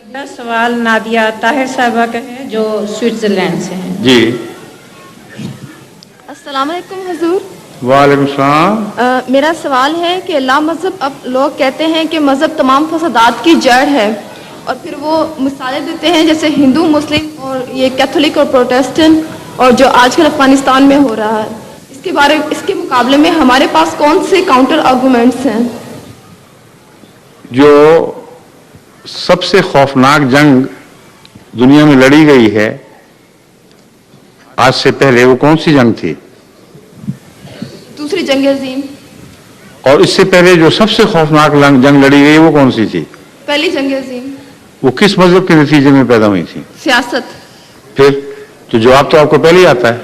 میرا سوال نادیہ طاہر صاحبہ کا ہے جو سوئٹزرلینڈ سے ہیں. جی. السلام علیکم حضور. وعلیکم السلام. میرا سوال ہے کہ لا مذہب، اب لوگ کہتے ہیں کہ مذہب تمام فسادات کی جڑ ہے، اور پھر وہ مثالیں دیتے ہیں جیسے ہندو، مسلم اور یہ کیتھولک اور پروٹیسٹنٹ، اور جو آج کل افغانستان میں ہو رہا ہے. اس کے مقابلے میں ہمارے پاس کون سے کاؤنٹر آرگومنٹس ہیں؟ جو سب سے خوفناک جنگ دنیا میں لڑی گئی ہے آج سے پہلے، وہ کون سی جنگ تھی؟ دوسری جنگ عظیم. اور اس سے پہلے جو سب سے خوفناک جنگ لڑی گئی وہ کون سی تھی؟ پہلی جنگ عظیم. وہ کس مذہب کے نتیجے میں پیدا ہوئی تھی؟ سیاست. پھر تو جواب تو آپ کو پہلے ہی آتا ہے.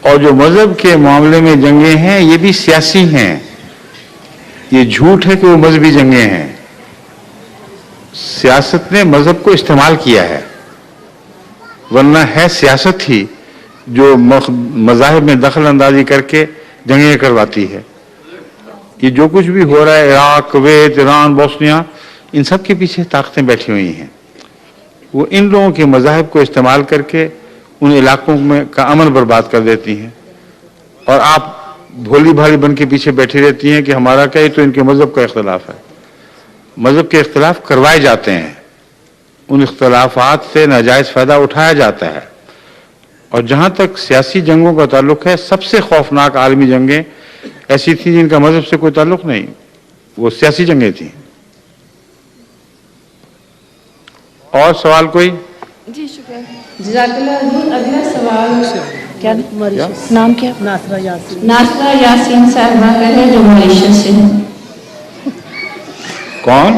اور جو مذہب کے معاملے میں جنگیں ہیں یہ بھی سیاسی ہیں. یہ جھوٹ ہے کہ وہ مذہبی جنگیں ہیں. سیاست نے مذہب کو استعمال کیا ہے، ورنہ ہے سیاست ہی جو مذاہب میں دخل اندازی کر کے جنگیں کرواتی ہے. یہ جو کچھ بھی ہو رہا ہے عراق، کویت، ایران، بوسنیا، ان سب کے پیچھے طاقتیں بیٹھی ہوئی ہیں. وہ ان لوگوں کے مذاہب کو استعمال کر کے ان علاقوں میں کا امن برباد کر دیتی ہیں، اور آپ بھولی بھالی بن کے پیچھے بیٹھی رہتی ہیں کہ ہمارا کیا، تو ان کے مذہب کا اختلاف ہے. مذہب کے اختلاف کروائے جاتے ہیں، ان اختلافات سے ناجائز فائدہ اٹھایا جاتا ہے. اور جہاں تک سیاسی جنگوں کا تعلق ہے، سب سے خوفناک عالمی جنگیں ایسی تھیں جن کا مذہب سے کوئی تعلق نہیں، وہ سیاسی جنگیں تھیں. اور سوال کوئی؟ جی شکریہ. جزاک اللہ حضور. اگلا سوال کیا نام کیا؟ ناصرہ یاسین صاحبہ کا ہے جو ملیشیا سے ہیں. کون؟